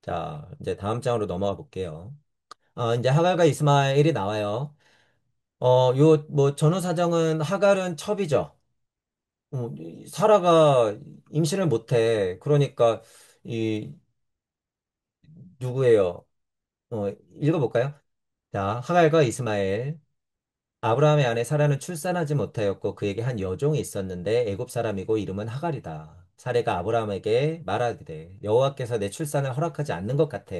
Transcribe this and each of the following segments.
자, 이제 다음 장으로 넘어가 볼게요. 이제 하갈과 이스마엘이 나와요. 뭐, 전후 사정은 하갈은 첩이죠. 사라가 임신을 못해. 그러니까, 이, 누구예요? 읽어볼까요? 자, 하갈과 이스마엘. 아브라함의 아내 사라는 출산하지 못하였고 그에게 한 여종이 있었는데 애굽 사람이고 이름은 하갈이다. 사레가 아브라함에게 말하기를 여호와께서 내 출산을 허락하지 않는 것 같아.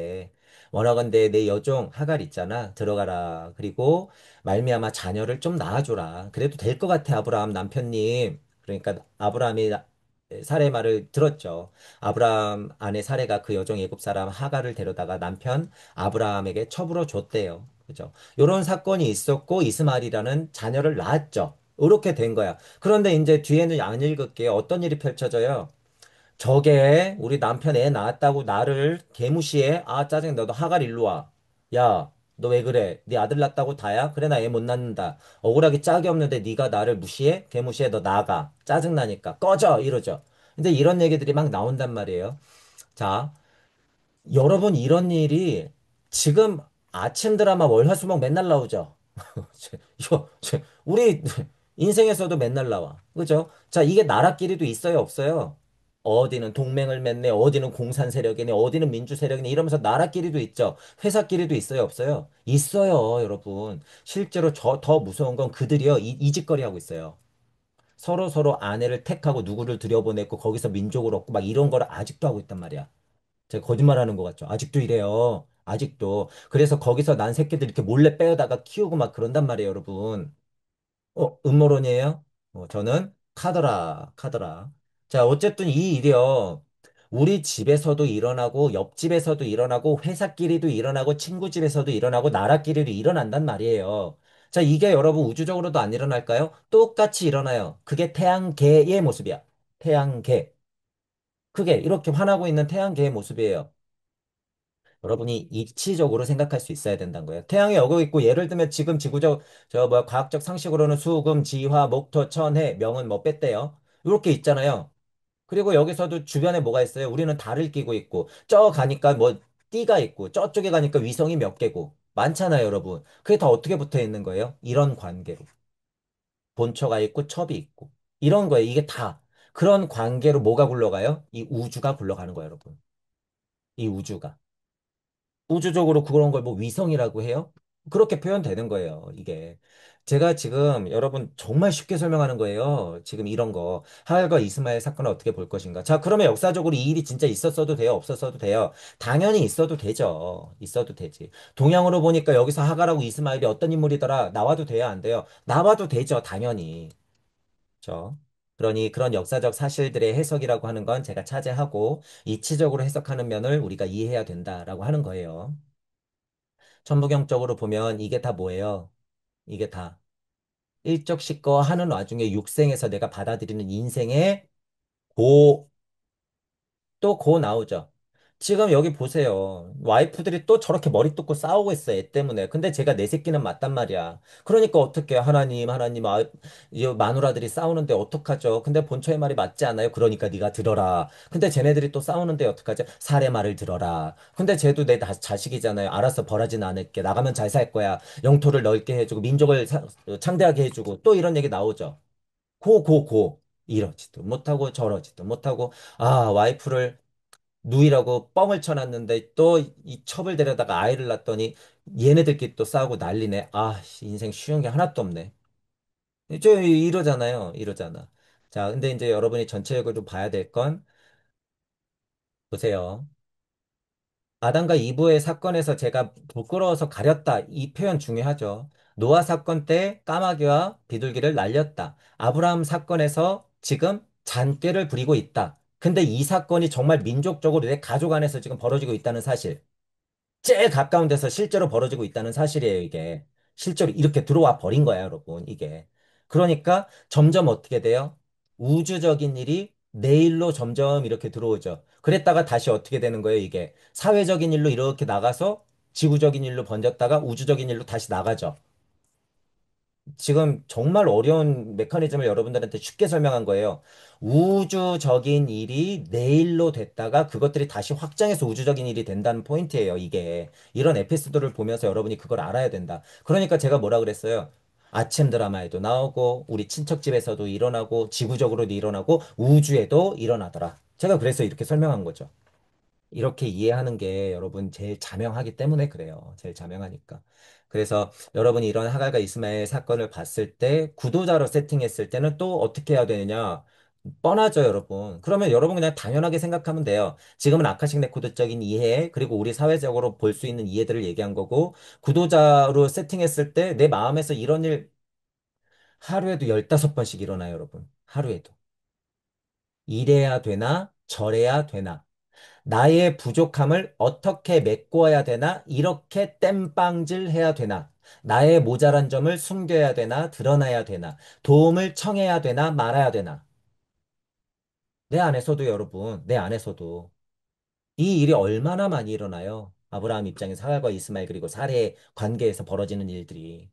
원하건대 내 여종 하갈 있잖아. 들어가라. 그리고 말미암아 자녀를 좀 낳아줘라. 그래도 될 것 같아 아브라함 남편님. 그러니까 아브라함이 사레의 말을 들었죠. 아브라함 아내 사레가 그 여종 애굽 사람 하갈을 데려다가 남편 아브라함에게 첩으로 줬대요. 그죠? 요런 사건이 있었고 이스마엘이라는 자녀를 낳았죠. 이렇게 된 거야. 그런데 이제 뒤에는 안 읽을게요. 어떤 일이 펼쳐져요? 저게 우리 남편 애 낳았다고 나를 개무시해? 아 짜증 나. 너 하갈 일로 와. 야, 너 왜 그래? 네 아들 낳았다고 다야? 그래 나 애 못 낳는다. 억울하게 짝이 없는데 네가 나를 무시해? 개무시해? 너 나가. 짜증 나니까 꺼져 이러죠. 근데 이런 얘기들이 막 나온단 말이에요. 자, 여러분 이런 일이 지금 아침 드라마 월화수목 맨날 나오죠. 우리 인생에서도 맨날 나와. 그죠? 자, 이게 나라끼리도 있어요, 없어요? 어디는 동맹을 맺네, 어디는 공산 세력이네, 어디는 민주 세력이네, 이러면서 나라끼리도 있죠. 회사끼리도 있어요, 없어요? 있어요, 여러분. 실제로 더 무서운 건 그들이요, 이 짓거리 하고 있어요. 서로 서로 아내를 택하고 누구를 들여보냈고, 거기서 민족을 얻고, 막 이런 거를 아직도 하고 있단 말이야. 제가 거짓말하는 것 같죠? 아직도 이래요. 아직도. 그래서 거기서 난 새끼들 이렇게 몰래 빼어다가 키우고 막 그런단 말이에요, 여러분. 음모론이에요? 저는 카더라, 카더라. 자, 어쨌든 이 일이요. 우리 집에서도 일어나고, 옆집에서도 일어나고, 회사끼리도 일어나고, 친구 집에서도 일어나고, 나라끼리도 일어난단 말이에요. 자, 이게 여러분 우주적으로도 안 일어날까요? 똑같이 일어나요. 그게 태양계의 모습이야. 태양계. 그게 이렇게 화나고 있는 태양계의 모습이에요. 여러분이 이치적으로 생각할 수 있어야 된다는 거예요. 태양이 오고 있고 예를 들면 지금 지구적 뭐야 과학적 상식으로는 수금, 지화, 목토, 천해, 명은 뭐 뺐대요. 이렇게 있잖아요. 그리고 여기서도 주변에 뭐가 있어요? 우리는 달을 끼고 있고 저 가니까 뭐 띠가 있고 저쪽에 가니까 위성이 몇 개고 많잖아요, 여러분. 그게 다 어떻게 붙어 있는 거예요? 이런 관계로. 본처가 있고 첩이 있고 이런 거예요. 이게 다 그런 관계로 뭐가 굴러가요? 이 우주가 굴러가는 거예요, 여러분. 이 우주가. 우주적으로 그런 걸 뭐 위성이라고 해요? 그렇게 표현되는 거예요, 이게. 제가 지금 여러분 정말 쉽게 설명하는 거예요. 지금 이런 거. 하갈과 이스마엘 사건을 어떻게 볼 것인가. 자, 그러면 역사적으로 이 일이 진짜 있었어도 돼요? 없었어도 돼요? 당연히 있어도 되죠. 있어도 되지. 동양으로 보니까 여기서 하갈하고 이스마엘이 어떤 인물이더라? 나와도 돼요? 안 돼요? 나와도 되죠. 당연히. 그렇죠? 그러니 그런 역사적 사실들의 해석이라고 하는 건 제가 차지하고 이치적으로 해석하는 면을 우리가 이해해야 된다라고 하는 거예요. 천부경적으로 보면 이게 다 뭐예요? 이게 다 일적시거 하는 와중에 육생에서 내가 받아들이는 인생의 고 또 고 나오죠. 지금 여기 보세요. 와이프들이 또 저렇게 머리 뜯고 싸우고 있어, 애 때문에. 근데 제가 내 새끼는 맞단 말이야. 그러니까 어떻게 하나님, 하나님, 이 마누라들이 싸우는데 어떡하죠? 근데 본처의 말이 맞지 않아요? 그러니까 네가 들어라. 근데 쟤네들이 또 싸우는데 어떡하죠? 살의 말을 들어라. 근데 쟤도 내 자식이잖아요. 알아서 벌하진 않을게. 나가면 잘 살 거야. 영토를 넓게 해주고 민족을 창대하게 해주고 또 이런 얘기 나오죠. 고. 이러지도 못하고 저러지도 못하고 와이프를 누이라고 뻥을 쳐놨는데 또 이 첩을 데려다가 아이를 낳았더니 얘네들끼리 또 싸우고 난리네. 씨, 인생 쉬운 게 하나도 없네. 이러잖아요. 이러잖아. 자, 근데 이제 여러분이 전체적으로 봐야 될 건 보세요. 아담과 이브의 사건에서 제가 부끄러워서 가렸다. 이 표현 중요하죠. 노아 사건 때 까마귀와 비둘기를 날렸다. 아브라함 사건에서 지금 잔꾀를 부리고 있다. 근데 이 사건이 정말 민족적으로 내 가족 안에서 지금 벌어지고 있다는 사실. 제일 가까운 데서 실제로 벌어지고 있다는 사실이에요, 이게. 실제로 이렇게 들어와 버린 거야, 여러분, 이게. 그러니까 점점 어떻게 돼요? 우주적인 일이 내일로 점점 이렇게 들어오죠. 그랬다가 다시 어떻게 되는 거예요, 이게? 사회적인 일로 이렇게 나가서 지구적인 일로 번졌다가 우주적인 일로 다시 나가죠. 지금 정말 어려운 메커니즘을 여러분들한테 쉽게 설명한 거예요. 우주적인 일이 내일로 됐다가 그것들이 다시 확장해서 우주적인 일이 된다는 포인트예요, 이게. 이런 에피소드를 보면서 여러분이 그걸 알아야 된다. 그러니까 제가 뭐라 그랬어요? 아침 드라마에도 나오고, 우리 친척 집에서도 일어나고, 지구적으로도 일어나고, 우주에도 일어나더라. 제가 그래서 이렇게 설명한 거죠. 이렇게 이해하는 게 여러분 제일 자명하기 때문에 그래요. 제일 자명하니까. 그래서 여러분이 이런 하갈과 이스마엘 사건을 봤을 때 구도자로 세팅했을 때는 또 어떻게 해야 되느냐? 뻔하죠, 여러분. 그러면 여러분 그냥 당연하게 생각하면 돼요. 지금은 아카식 레코드적인 이해, 그리고 우리 사회적으로 볼 수 있는 이해들을 얘기한 거고, 구도자로 세팅했을 때 내 마음에서 이런 일 하루에도 15번씩 일어나요, 여러분. 하루에도. 이래야 되나? 저래야 되나? 나의 부족함을 어떻게 메꿔야 되나? 이렇게 땜빵질 해야 되나? 나의 모자란 점을 숨겨야 되나? 드러나야 되나? 도움을 청해야 되나? 말아야 되나? 내 안에서도 여러분, 내 안에서도 이 일이 얼마나 많이 일어나요? 아브라함 입장에서 하갈과 이스마엘 그리고 사례 관계에서 벌어지는 일들이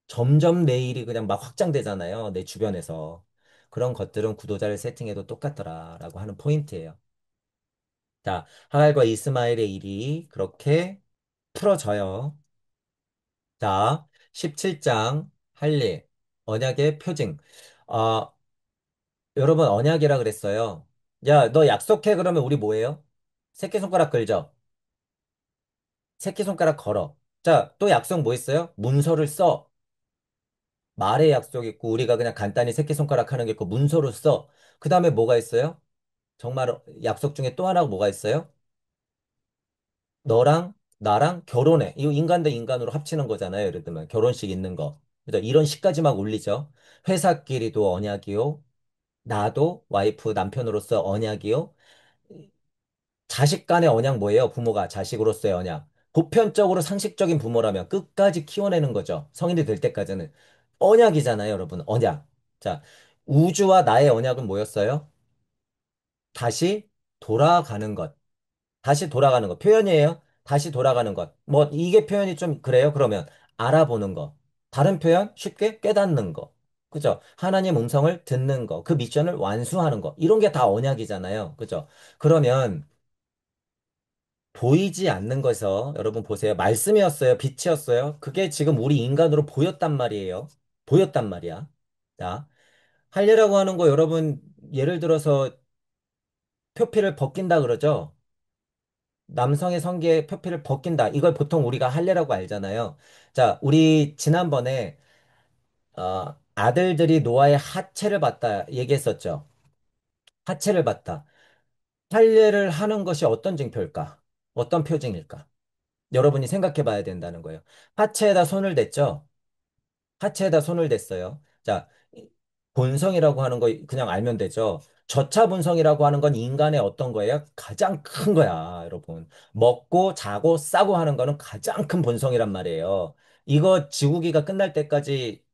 점점 내 일이 그냥 막 확장되잖아요. 내 주변에서. 그런 것들은 구도자를 세팅해도 똑같더라라고 하는 포인트예요. 자, 하갈과 이스마엘의 일이 그렇게 풀어져요. 자, 17장 할례, 언약의 표징. 아, 여러분 언약이라 그랬어요. 야, 너 약속해 그러면 우리 뭐예요? 새끼손가락 걸죠? 새끼손가락 걸어. 자, 또 약속 뭐 있어요? 문서를 써. 말의 약속 있고 우리가 그냥 간단히 새끼손가락 하는 게 있고 문서로 써. 그 다음에 뭐가 있어요? 정말 약속 중에 또 하나가 뭐가 있어요? 너랑 나랑 결혼해. 이거 인간 대 인간으로 합치는 거잖아요. 예를 들면 결혼식 있는 거. 그죠? 이런 식까지 막 올리죠. 회사끼리도 언약이요. 나도 와이프 남편으로서 언약이요. 자식 간의 언약 뭐예요? 부모가 자식으로서의 언약. 보편적으로 상식적인 부모라면 끝까지 키워내는 거죠. 성인이 될 때까지는. 언약이잖아요, 여러분. 언약. 자, 우주와 나의 언약은 뭐였어요? 다시 돌아가는 것. 다시 돌아가는 것. 표현이에요. 다시 돌아가는 것. 뭐, 이게 표현이 좀 그래요? 그러면 알아보는 거. 다른 표현? 쉽게 깨닫는 거. 그죠? 하나님 음성을 듣는 거. 그 미션을 완수하는 거. 이런 게 다 언약이잖아요. 그죠? 그러면 보이지 않는 것에서 여러분 보세요. 말씀이었어요. 빛이었어요. 그게 지금 우리 인간으로 보였단 말이에요. 보였단 말이야. 자, 할례라고 하는 거 여러분 예를 들어서 표피를 벗긴다 그러죠? 남성의 성기에 표피를 벗긴다. 이걸 보통 우리가 할례라고 알잖아요. 자, 우리 지난번에 아들들이 노아의 하체를 봤다 얘기했었죠. 하체를 봤다. 할례를 하는 것이 어떤 징표일까? 어떤 표징일까? 여러분이 생각해 봐야 된다는 거예요. 하체에다 손을 댔죠? 하체에다 손을 댔어요. 자, 본성이라고 하는 거 그냥 알면 되죠. 저차 본성이라고 하는 건 인간의 어떤 거예요? 가장 큰 거야, 여러분. 먹고 자고 싸고 하는 거는 가장 큰 본성이란 말이에요. 이거 지구기가 끝날 때까지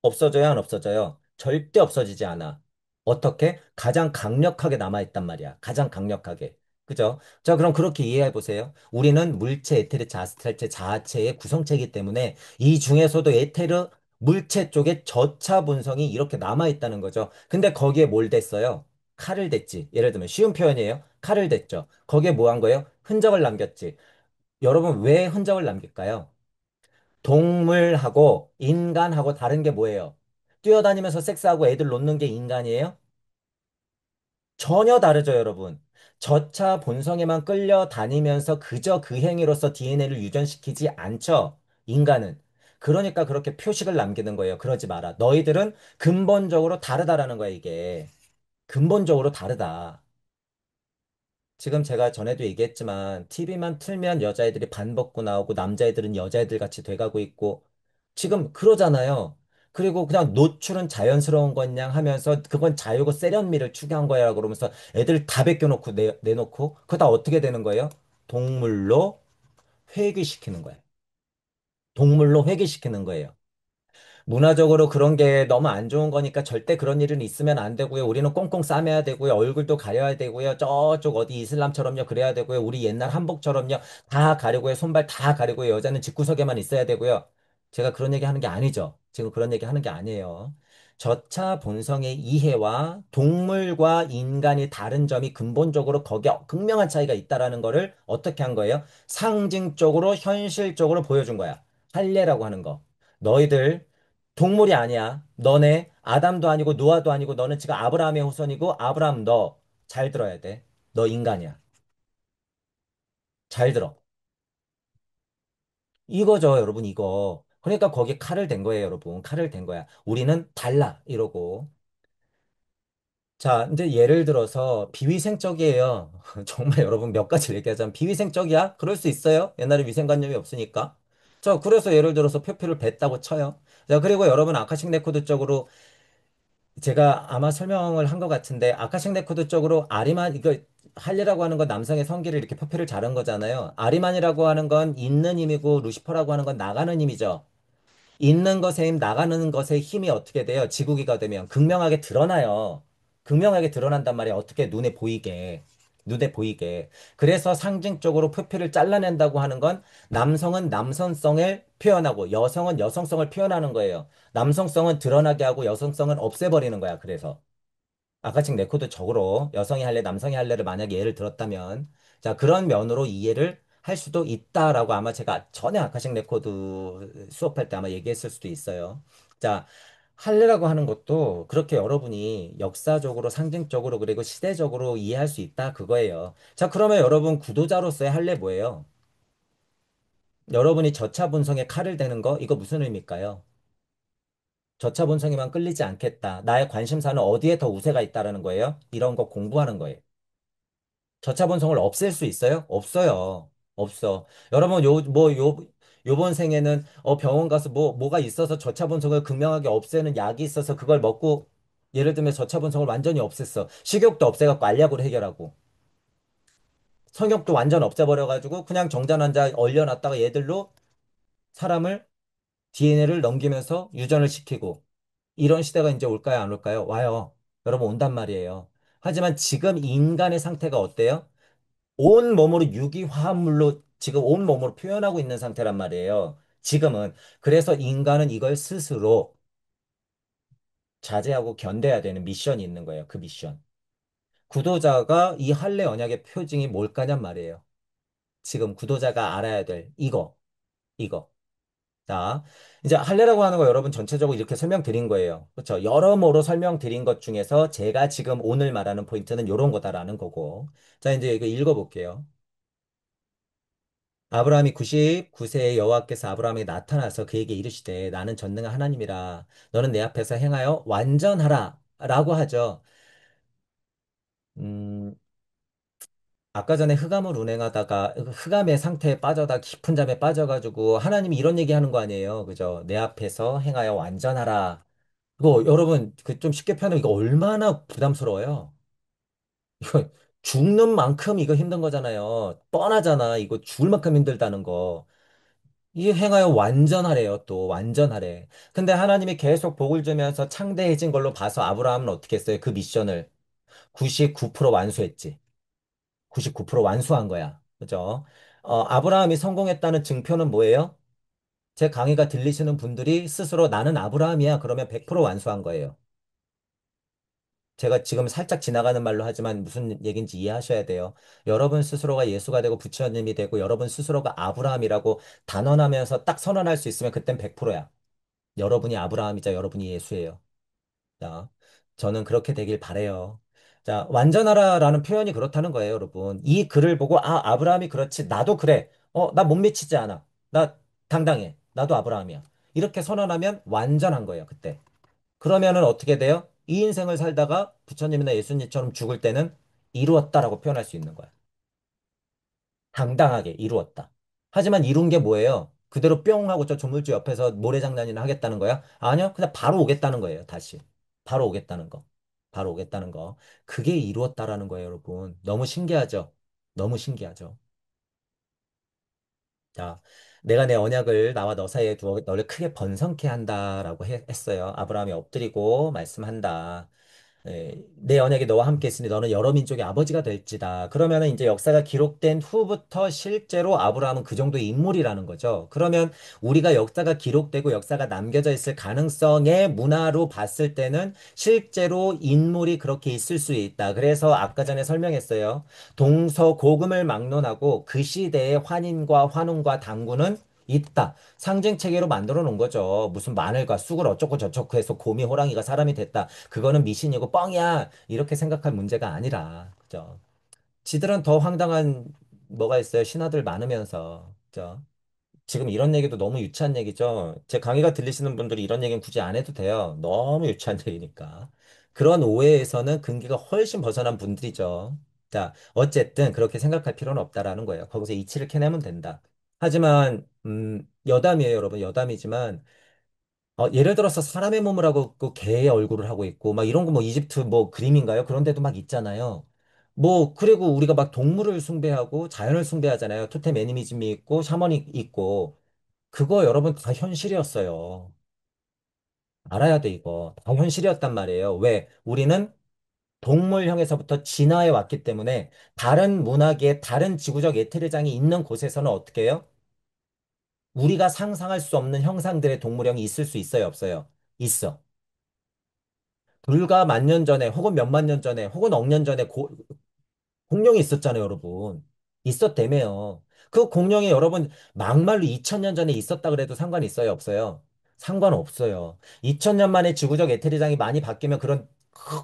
없어져요, 안 없어져요? 절대 없어지지 않아. 어떻게? 가장 강력하게 남아있단 말이야. 가장 강력하게. 그죠? 자, 그럼 그렇게 이해해 보세요. 우리는 물체, 에테르, 자스탈체, 자아체의 구성체이기 때문에 이 중에서도 에테르, 물체 쪽에 저차 본성이 이렇게 남아있다는 거죠. 근데 거기에 뭘 댔어요? 칼을 댔지. 예를 들면 쉬운 표현이에요. 칼을 댔죠. 거기에 뭐 한 거예요? 흔적을 남겼지. 여러분 왜 흔적을 남길까요? 동물하고 인간하고 다른 게 뭐예요? 뛰어다니면서 섹스하고 애들 놓는 게 인간이에요? 전혀 다르죠, 여러분. 저차 본성에만 끌려다니면서 그저 그 행위로서 DNA를 유전시키지 않죠, 인간은. 그러니까 그렇게 표식을 남기는 거예요. 그러지 마라. 너희들은 근본적으로 다르다라는 거야, 이게. 근본적으로 다르다. 지금 제가 전에도 얘기했지만 TV만 틀면 여자애들이 반 벗고 나오고 남자애들은 여자애들 같이 돼가고 있고 지금 그러잖아요. 그리고 그냥 노출은 자연스러운 것냥 하면서 그건 자유고 세련미를 추구한 거야 그러면서 애들 다 벗겨놓고 내놓고 그거 다 어떻게 되는 거예요? 동물로 회귀시키는 거예요. 동물로 회귀시키는 거예요. 문화적으로 그런 게 너무 안 좋은 거니까 절대 그런 일은 있으면 안 되고요. 우리는 꽁꽁 싸매야 되고요. 얼굴도 가려야 되고요. 저쪽 어디 이슬람처럼요. 그래야 되고요. 우리 옛날 한복처럼요. 다 가리고요. 손발 다 가리고요. 여자는 집구석에만 있어야 되고요. 제가 그런 얘기 하는 게 아니죠. 지금 그런 얘기 하는 게 아니에요. 저차 본성의 이해와 동물과 인간이 다른 점이 근본적으로 거기에 극명한 차이가 있다라는 거를 어떻게 한 거예요? 상징적으로 현실적으로 보여준 거야. 할례라고 하는 거. 너희들 동물이 아니야. 너네 아담도 아니고 노아도 아니고 너는 지금 아브라함의 후손이고 아브라함 너 잘 들어야 돼. 너 인간이야. 잘 들어. 이거죠, 여러분, 이거. 그러니까 거기 칼을 댄 거예요, 여러분. 칼을 댄 거야. 우리는 달라, 이러고. 자, 이제 예를 들어서 비위생적이에요. 정말 여러분 몇 가지를 얘기하자면 비위생적이야? 그럴 수 있어요. 옛날에 위생관념이 없으니까. 자, 그래서 예를 들어서 표피를 뱉다고 쳐요. 자, 그리고 여러분 아카식 레코드 쪽으로 제가 아마 설명을 한 것 같은데 아카식 레코드 쪽으로 아리만 이거 할례라고 하는 건 남성의 성기를 이렇게 표피를 자른 거잖아요. 아리만이라고 하는 건 있는 힘이고 루시퍼라고 하는 건 나가는 힘이죠. 있는 것의 힘, 나가는 것의 힘이 어떻게 돼요? 지구기가 되면 극명하게 드러나요. 극명하게 드러난단 말이에요. 어떻게 눈에 보이게. 눈에 보이게. 그래서 상징적으로 표피를 잘라낸다고 하는 건 남성은 남성성을 표현하고 여성은 여성성을 표현하는 거예요. 남성성은 드러나게 하고 여성성은 없애버리는 거야. 그래서. 아까식 레코드적으로 여성이 할래, 남성이 할래를 만약에 예를 들었다면, 자, 그런 면으로 이해를 할 수도 있다라고 아마 제가 전에 아카식 레코드 수업할 때 아마 얘기했을 수도 있어요. 자, 할래라고 하는 것도 그렇게 여러분이 역사적으로, 상징적으로, 그리고 시대적으로 이해할 수 있다, 그거예요. 자, 그러면 여러분 구도자로서의 할래 뭐예요? 여러분이 저차본성에 칼을 대는 거, 이거 무슨 의미일까요? 저차본성에만 끌리지 않겠다. 나의 관심사는 어디에 더 우세가 있다라는 거예요? 이런 거 공부하는 거예요. 저차본성을 없앨 수 있어요? 없어요. 없어. 여러분, 요번 생에는, 병원 가서 뭐가 있어서 저차본성을 극명하게 없애는 약이 있어서 그걸 먹고, 예를 들면 저차본성을 완전히 없앴어. 식욕도 없애갖고 알약으로 해결하고, 성욕도 완전 없애버려가지고, 그냥 정자난자 얼려놨다가 얘들로 사람을, DNA를 넘기면서 유전을 시키고, 이런 시대가 이제 올까요? 안 올까요? 와요. 여러분, 온단 말이에요. 하지만 지금 인간의 상태가 어때요? 온 몸으로 유기화합물로 지금 온 몸으로 표현하고 있는 상태란 말이에요. 지금은. 그래서 인간은 이걸 스스로 자제하고 견뎌야 되는 미션이 있는 거예요. 그 미션. 구도자가 이 할례 언약의 표징이 뭘까냔 말이에요. 지금 구도자가 알아야 될 이거. 자, 이제 할례라고 하는 거 여러분 전체적으로 이렇게 설명드린 거예요. 그렇죠? 여러모로 설명드린 것 중에서 제가 지금 오늘 말하는 포인트는 이런 거다라는 거고. 자, 이제 이거 읽어볼게요. 아브라함이 99세에 여호와께서 아브라함에게 나타나서 그에게 이르시되 나는 전능한 하나님이라 너는 내 앞에서 행하여 완전하라 라고 하죠. 음, 아까 전에 흑암을 운행하다가 흑암의 상태에 빠져다 깊은 잠에 빠져가지고 하나님이 이런 얘기 하는 거 아니에요. 그죠? 내 앞에서 행하여 완전하라. 이거 여러분 그 좀 쉽게 표현하면 이거 얼마나 부담스러워요. 이거 죽는 만큼 이거 힘든 거잖아요. 뻔하잖아. 이거 죽을 만큼 힘들다는 거. 이 행하여 완전하래요, 또. 완전하래. 근데 하나님이 계속 복을 주면서 창대해진 걸로 봐서 아브라함은 어떻게 했어요? 그 미션을 99% 완수했지. 99% 완수한 거야. 그죠? 아브라함이 성공했다는 증표는 뭐예요? 제 강의가 들리시는 분들이 스스로 나는 아브라함이야. 그러면 100% 완수한 거예요. 제가 지금 살짝 지나가는 말로 하지만 무슨 얘기인지 이해하셔야 돼요. 여러분 스스로가 예수가 되고 부처님이 되고 여러분 스스로가 아브라함이라고 단언하면서 딱 선언할 수 있으면 그땐 100%야. 여러분이 아브라함이자 여러분이 예수예요. 자, 저는 그렇게 되길 바래요. 자, 완전하라라는 표현이 그렇다는 거예요, 여러분. 이 글을 보고 아브라함이 그렇지. 나도 그래. 나 못 미치지 않아. 나 당당해. 나도 아브라함이야. 이렇게 선언하면 완전한 거예요, 그때. 그러면은 어떻게 돼요? 이 인생을 살다가 부처님이나 예수님처럼 죽을 때는 이루었다라고 표현할 수 있는 거야. 당당하게 이루었다. 하지만 이룬 게 뭐예요? 그대로 뿅 하고 저 조물주 옆에서 모래장난이나 하겠다는 거야? 아니요. 그냥 바로 오겠다는 거예요. 다시. 바로 오겠다는 거. 바로 오겠다는 거. 그게 이루었다라는 거예요, 여러분. 너무 신기하죠? 너무 신기하죠? 자, 내가 내 언약을 나와 너 사이에 두어 너를 크게 번성케 한다라고 했어요. 아브라함이 엎드리고 말씀한다. 내 언약이 너와 함께 있으니 너는 여러 민족의 아버지가 될지다. 그러면은 이제 역사가 기록된 후부터 실제로 아브라함은 그 정도의 인물이라는 거죠. 그러면 우리가 역사가 기록되고 역사가 남겨져 있을 가능성의 문화로 봤을 때는 실제로 인물이 그렇게 있을 수 있다. 그래서 아까 전에 설명했어요. 동서고금을 막론하고 그 시대의 환인과 환웅과 당군은 있다. 상징 체계로 만들어 놓은 거죠. 무슨 마늘과 쑥을 어쩌고 저쩌고 해서 곰이 호랑이가 사람이 됐다. 그거는 미신이고 뻥이야. 이렇게 생각할 문제가 아니라. 그죠? 지들은 더 황당한 뭐가 있어요. 신하들 많으면서. 그죠? 지금 이런 얘기도 너무 유치한 얘기죠. 제 강의가 들리시는 분들이 이런 얘기는 굳이 안 해도 돼요. 너무 유치한 얘기니까. 그런 오해에서는 근기가 훨씬 벗어난 분들이죠. 자, 어쨌든 그렇게 생각할 필요는 없다라는 거예요. 거기서 이치를 캐내면 된다. 하지만, 여담이에요, 여러분. 여담이지만, 예를 들어서 사람의 몸을 하고 있고 개의 얼굴을 하고 있고 막 이런 거 뭐 이집트 뭐 그림인가요? 그런 데도 막 있잖아요. 뭐 그리고 우리가 막 동물을 숭배하고 자연을 숭배하잖아요. 토템 애니미즘이 있고 샤머니 있고 그거 여러분 다 현실이었어요. 알아야 돼 이거. 다 현실이었단 말이에요. 왜? 우리는 동물형에서부터 진화해 왔기 때문에 다른 문화계에 다른 지구적 예태대장이 있는 곳에서는 어떻게 해요? 우리가 상상할 수 없는 형상들의 동물형이 있을 수 있어요, 없어요? 있어. 불과 만 년 전에 혹은 몇만 년 전에 혹은 억 년 전에 공룡이 있었잖아요, 여러분. 있었다며요. 그 공룡이 여러분 막말로 2000년 전에 있었다 그래도 상관 있어요, 없어요? 상관없어요. 2000년 만에 지구적 에테리장이 많이 바뀌면 그런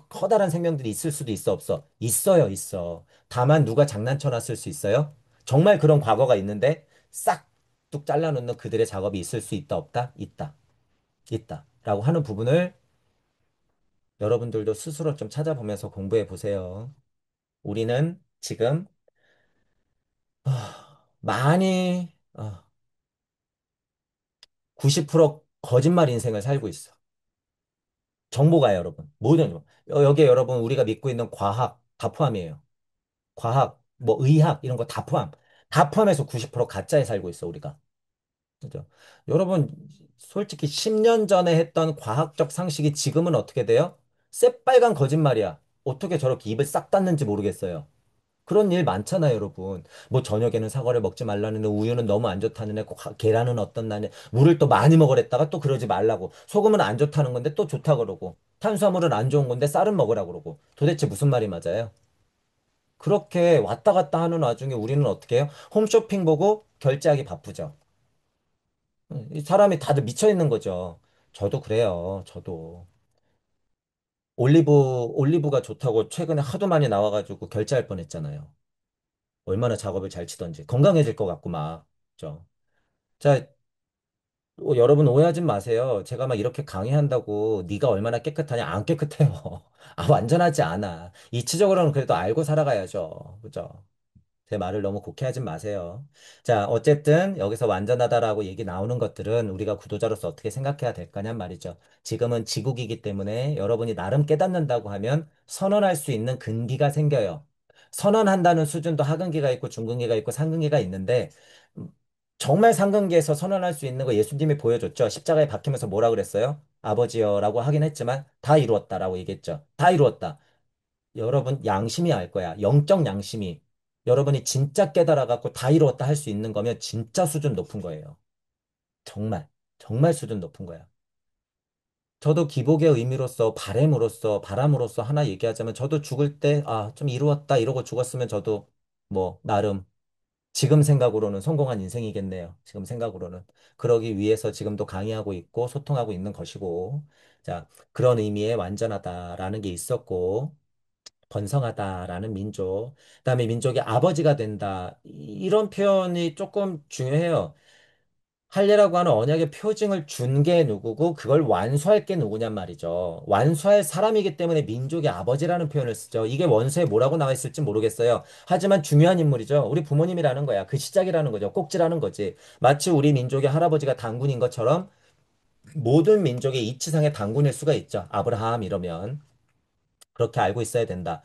커다란 생명들이 있을 수도 있어, 없어? 있어요, 있어. 다만 누가 장난쳐 놨을 수 있어요? 정말 그런 과거가 있는데 싹 뚝 잘라놓는 그들의 작업이 있을 수 있다, 없다? 있다. 있다. 라고 하는 부분을 여러분들도 스스로 좀 찾아보면서 공부해 보세요. 우리는 지금 많이 90% 거짓말 인생을 살고 있어. 정보가 여러분. 모든 여기에 여러분 우리가 믿고 있는 과학 다 포함이에요. 과학, 뭐 의학 이런 거 다 포함. 다 포함해서 90% 가짜에 살고 있어 우리가. 그죠? 여러분 솔직히 10년 전에 했던 과학적 상식이 지금은 어떻게 돼요? 새빨간 거짓말이야. 어떻게 저렇게 입을 싹 닫는지 모르겠어요. 그런 일 많잖아요, 여러분. 뭐 저녁에는 사과를 먹지 말라는 애, 우유는 너무 안 좋다는 애, 계란은 어떤 날에 물을 또 많이 먹으랬다가 또 그러지 말라고. 소금은 안 좋다는 건데 또 좋다 그러고. 탄수화물은 안 좋은 건데 쌀은 먹으라 그러고. 도대체 무슨 말이 맞아요? 그렇게 왔다 갔다 하는 와중에 우리는 어떻게 해요? 홈쇼핑 보고 결제하기 바쁘죠. 이 사람이 다들 미쳐 있는 거죠. 저도 그래요. 저도. 올리브가 좋다고 최근에 하도 많이 나와가지고 결제할 뻔했잖아요. 얼마나 작업을 잘 치던지 건강해질 것 같고 막 그죠? 자, 여러분 오해하지 마세요. 제가 막 이렇게 강의한다고 네가 얼마나 깨끗하냐? 안 깨끗해요. 아, 완전하지 않아. 이치적으로는 그래도 알고 살아가야죠. 그죠? 제 말을 너무 곡해하지 마세요. 자, 어쨌든 여기서 완전하다라고 얘기 나오는 것들은 우리가 구도자로서 어떻게 생각해야 될까냔 말이죠. 지금은 지국이기 때문에 여러분이 나름 깨닫는다고 하면 선언할 수 있는 근기가 생겨요. 선언한다는 수준도 하근기가 있고 중근기가 있고 상근기가 있는데 음, 정말 상근기에서 선언할 수 있는 거 예수님이 보여줬죠. 십자가에 박히면서 뭐라 그랬어요? 아버지여라고 하긴 했지만 다 이루었다라고 얘기했죠. 다 이루었다. 여러분 양심이 알 거야. 영적 양심이. 여러분이 진짜 깨달아갖고 다 이루었다 할 수 있는 거면 진짜 수준 높은 거예요. 정말. 정말 수준 높은 거야. 저도 기복의 의미로서 바람으로서 하나 얘기하자면 저도 죽을 때, 좀 이루었다 이러고 죽었으면 저도 뭐, 나름 지금 생각으로는 성공한 인생이겠네요. 지금 생각으로는. 그러기 위해서 지금도 강의하고 있고 소통하고 있는 것이고. 자, 그런 의미의 완전하다라는 게 있었고. 번성하다라는 민족, 그다음에 민족의 아버지가 된다. 이런 표현이 조금 중요해요. 할례라고 하는 언약의 표징을 준 게 누구고 그걸 완수할 게 누구냔 말이죠. 완수할 사람이기 때문에 민족의 아버지라는 표현을 쓰죠. 이게 원서에 뭐라고 나와 있을지 모르겠어요. 하지만 중요한 인물이죠. 우리 부모님이라는 거야. 그 시작이라는 거죠. 꼭지라는 거지. 마치 우리 민족의 할아버지가 단군인 것처럼 모든 민족의 이치상의 단군일 수가 있죠. 아브라함 이러면. 그렇게 알고 있어야 된다.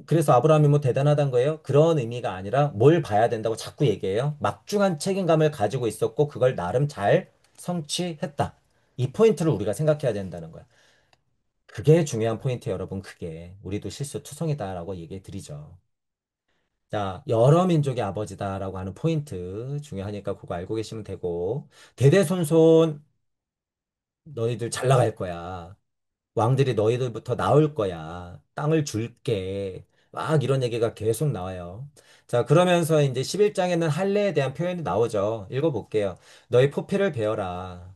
그래서 아브라함이 뭐 대단하단 거예요? 그런 의미가 아니라 뭘 봐야 된다고 자꾸 얘기해요. 막중한 책임감을 가지고 있었고 그걸 나름 잘 성취했다. 이 포인트를 우리가 생각해야 된다는 거야. 그게 중요한 포인트 여러분. 그게 우리도 실수투성이다라고 얘기해 드리죠. 자, 여러 민족의 아버지다라고 하는 포인트 중요하니까 그거 알고 계시면 되고 대대손손 너희들 잘 나갈 거야. 왕들이 너희들부터 나올 거야. 땅을 줄게. 막 이런 얘기가 계속 나와요. 자, 그러면서 이제 11장에는 할례에 대한 표현이 나오죠. 읽어볼게요. 너희 포피를 베어라.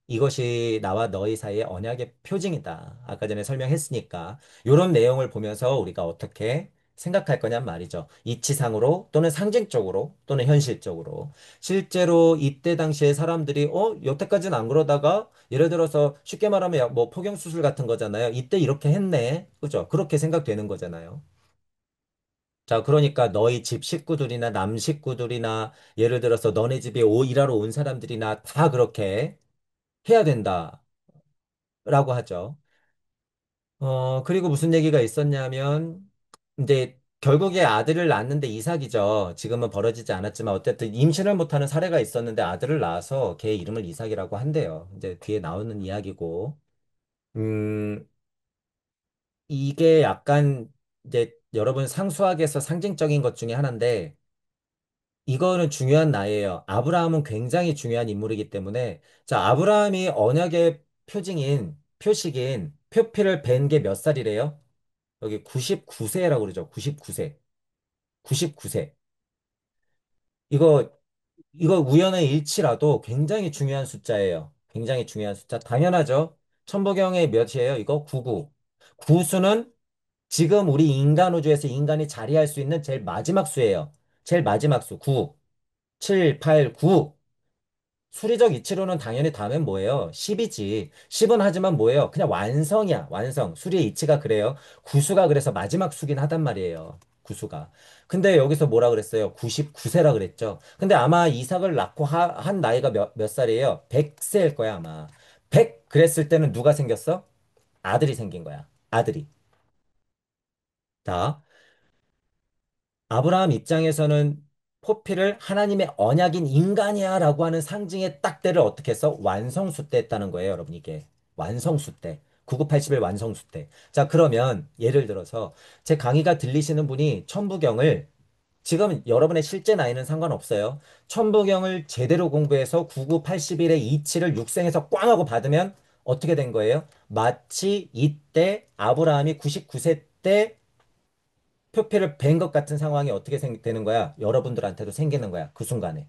이것이 나와 너희 사이의 언약의 표징이다. 아까 전에 설명했으니까. 이런 내용을 보면서 우리가 어떻게 생각할 거냔 말이죠. 이치상으로 또는 상징적으로 또는 현실적으로. 실제로 이때 당시에 사람들이 여태까지는 안 그러다가 예를 들어서 쉽게 말하면 뭐 포경수술 같은 거잖아요. 이때 이렇게 했네. 그죠? 그렇게 생각되는 거잖아요. 자, 그러니까 너희 집 식구들이나 남 식구들이나 예를 들어서 너네 집에 일하러 온 사람들이나 다 그렇게 해야 된다. 라고 하죠. 그리고 무슨 얘기가 있었냐면, 이제 결국에 아들을 낳았는데 이삭이죠. 지금은 벌어지지 않았지만 어쨌든 임신을 못하는 사례가 있었는데 아들을 낳아서 걔 이름을 이삭이라고 한대요. 이제 뒤에 나오는 이야기고. 음, 이게 약간 이제 여러분 상수학에서 상징적인 것 중에 하나인데, 이거는 중요한 나이에요. 아브라함은 굉장히 중요한 인물이기 때문에, 자, 아브라함이 언약의 표식인 표피를 벤 게 몇 살이래요? 여기 99세라고 그러죠. 99세. 99세. 이거, 이거 우연의 일치라도 굉장히 중요한 숫자예요. 굉장히 중요한 숫자. 당연하죠. 천부경의 몇이에요? 이거 99. 구수는 지금 우리 인간 우주에서 인간이 자리할 수 있는 제일 마지막 수예요. 제일 마지막 수. 9, 7, 8, 9. 수리적 이치로는 당연히 다음엔 뭐예요? 10이지. 10은 하지만 뭐예요? 그냥 완성이야. 완성. 수리의 이치가 그래요. 구수가 그래서 마지막 수긴 하단 말이에요. 구수가. 근데 여기서 뭐라 그랬어요? 99세라 그랬죠. 근데 아마 이삭을 낳고 한 나이가 몇 살이에요? 100세일 거야, 아마. 100 그랬을 때는 누가 생겼어? 아들이 생긴 거야. 아들이. 자, 아브라함 입장에서는 포피를 하나님의 언약인 인간이야 라고 하는 상징의 딱 때를 어떻게 했어? 완성수 때 했다는 거예요, 여러분 이게. 완성수 때. 9981 완성수 때. 자, 그러면 예를 들어서 제 강의가 들리시는 분이 천부경을 지금 여러분의 실제 나이는 상관없어요. 천부경을 제대로 공부해서 9981의 이치를 육생에서 꽝 하고 받으면 어떻게 된 거예요? 마치 이때 아브라함이 99세 때 표피를 벤 것 같은 상황이 어떻게 되는 거야? 여러분들한테도 생기는 거야. 그 순간에.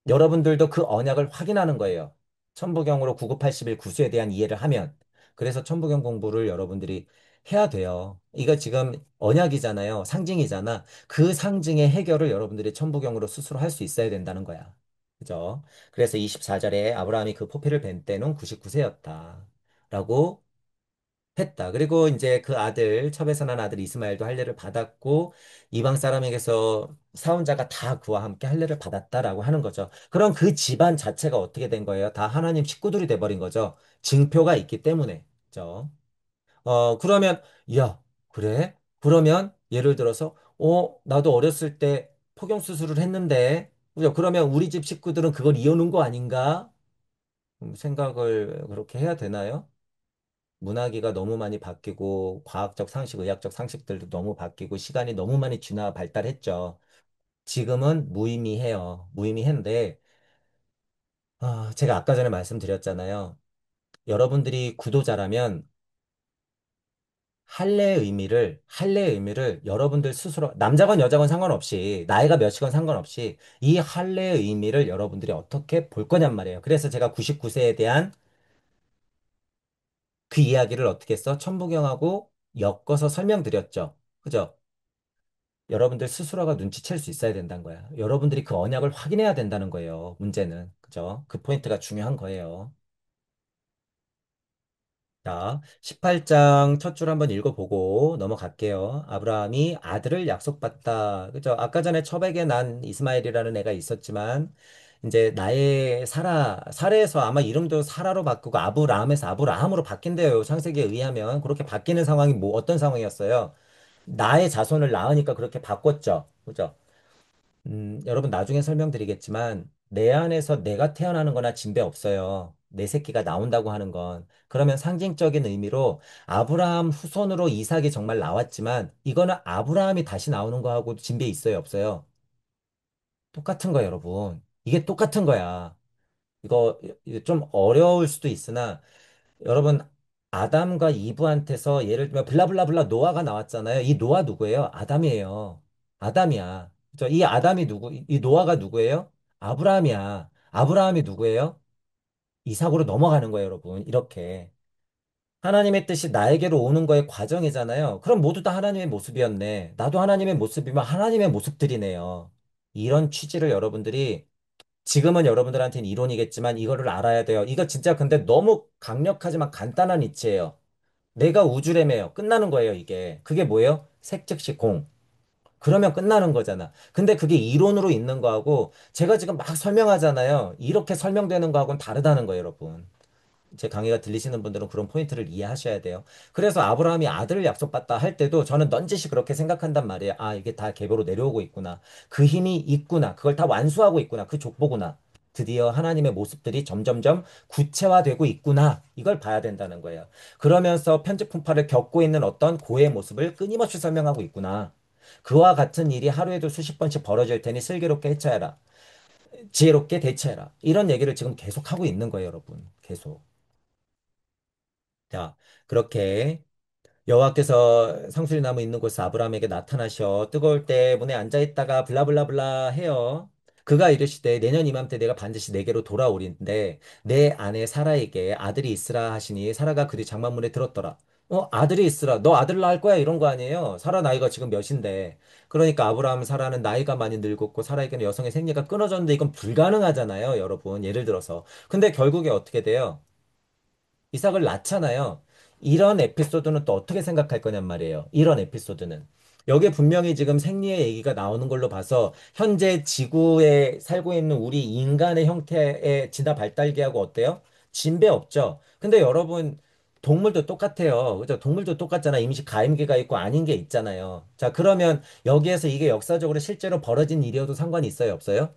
여러분들도 그 언약을 확인하는 거예요. 천부경으로 9981 구수에 대한 이해를 하면. 그래서 천부경 공부를 여러분들이 해야 돼요. 이거 지금 언약이잖아요. 상징이잖아. 그 상징의 해결을 여러분들이 천부경으로 스스로 할 수 있어야 된다는 거야. 그죠? 그래서 24절에 아브라함이 그 포피를 벤 때는 99세였다. 라고 했다. 그리고 이제 그 아들, 첩에서 난 아들 이스마엘도 할례를 받았고, 이방 사람에게서 사온 자가 다 그와 함께 할례를 받았다라고 하는 거죠. 그럼 그 집안 자체가 어떻게 된 거예요? 다 하나님 식구들이 돼버린 거죠. 징표가 있기 때문에. 그죠? 그러면, 야, 그래? 그러면 예를 들어서, 나도 어렸을 때 포경수술을 했는데, 그죠? 그러면 우리 집 식구들은 그걸 이어놓은 거 아닌가? 생각을 그렇게 해야 되나요? 문화기가 너무 많이 바뀌고 과학적 상식, 의학적 상식들도 너무 바뀌고 시간이 너무 많이 지나 발달했죠. 지금은 무의미해요. 무의미한데 제가 아까 전에 말씀드렸잖아요. 여러분들이 구도자라면 할례의 의미를 여러분들 스스로 남자건 여자건 상관없이 나이가 몇이건 상관없이 이 할례의 의미를 여러분들이 어떻게 볼 거냔 말이에요. 그래서 제가 99세에 대한 그 이야기를 어떻게 써? 천부경하고 엮어서 설명드렸죠. 그죠? 여러분들 스스로가 눈치챌 수 있어야 된다는 거야. 여러분들이 그 언약을 확인해야 된다는 거예요. 문제는. 그죠? 그 포인트가 중요한 거예요. 자, 18장 첫 줄 한번 읽어보고 넘어갈게요. 아브라함이 아들을 약속받다. 그죠? 아까 전에 첩에게 난 이스마엘이라는 애가 있었지만, 이제 나의 사라에서 아마 이름도 사라로 바꾸고 아브라함에서 아브라함으로 바뀐대요. 창세기에 의하면. 그렇게 바뀌는 상황이 뭐 어떤 상황이었어요? 나의 자손을 낳으니까 그렇게 바꿨죠. 그죠? 여러분 나중에 설명드리겠지만 내 안에서 내가 태어나는 거나 진배 없어요. 내 새끼가 나온다고 하는 건. 그러면 상징적인 의미로 아브라함 후손으로 이삭이 정말 나왔지만 이거는 아브라함이 다시 나오는 거하고 진배 있어요, 없어요? 똑같은 거예요, 여러분. 이게 똑같은 거야. 이거 좀 어려울 수도 있으나 여러분 아담과 이브한테서 예를 들면 블라블라블라 노아가 나왔잖아요. 이 노아 누구예요? 아담이에요. 아담이야. 그죠? 이 아담이 누구? 이 노아가 누구예요? 아브라함이야. 아브라함이 누구예요? 이삭으로 넘어가는 거예요, 여러분. 이렇게. 하나님의 뜻이 나에게로 오는 거의 과정이잖아요. 그럼 모두 다 하나님의 모습이었네. 나도 하나님의 모습이면 하나님의 모습들이네요. 이런 취지를 여러분들이 지금은 여러분들한테는 이론이겠지만 이거를 알아야 돼요. 이거 진짜 근데 너무 강력하지만 간단한 이치예요. 내가 우주래매요. 끝나는 거예요, 이게. 그게 뭐예요? 색 즉시 공. 그러면 끝나는 거잖아. 근데 그게 이론으로 있는 거하고 제가 지금 막 설명하잖아요. 이렇게 설명되는 거하고는 다르다는 거예요, 여러분. 제 강의가 들리시는 분들은 그런 포인트를 이해하셔야 돼요. 그래서 아브라함이 아들을 약속받다 할 때도 저는 넌지시 그렇게 생각한단 말이에요. 아, 이게 다 계보로 내려오고 있구나. 그 힘이 있구나. 그걸 다 완수하고 있구나. 그 족보구나. 드디어 하나님의 모습들이 점점점 구체화되고 있구나. 이걸 봐야 된다는 거예요. 그러면서 편집 풍파를 겪고 있는 어떤 고의 모습을 끊임없이 설명하고 있구나. 그와 같은 일이 하루에도 수십 번씩 벌어질 테니 슬기롭게 헤쳐야라. 지혜롭게 대처해라. 이런 얘기를 지금 계속 하고 있는 거예요, 여러분. 계속. 자, 그렇게 여호와께서 상수리나무 있는 곳에 아브라함에게 나타나셔 뜨거울 때 문에 앉아 있다가 블라블라블라 해요. 그가 이르시되 내년 이맘때 내가 반드시 내게로 돌아오리인데 내 아내 사라에게 아들이 있으라 하시니 사라가 그리 장막문에 들었더라. 아들이 있으라. 너 아들 낳을 거야 이런 거 아니에요? 사라 나이가 지금 몇인데. 그러니까 아브라함 사라는 나이가 많이 늙었고 사라에게는 여성의 생리가 끊어졌는데 이건 불가능하잖아요, 여러분. 예를 들어서. 근데 결국에 어떻게 돼요? 이삭을 낳잖아요. 이런 에피소드는 또 어떻게 생각할 거냔 말이에요. 이런 에피소드는. 여기에 분명히 지금 생리의 얘기가 나오는 걸로 봐서 현재 지구에 살고 있는 우리 인간의 형태의 진화 발달기하고 어때요? 진배 없죠? 근데 여러분, 동물도 똑같아요. 그죠? 동물도 똑같잖아. 임시 가임기가 있고 아닌 게 있잖아요. 자, 그러면 여기에서 이게 역사적으로 실제로 벌어진 일이어도 상관이 있어요? 없어요?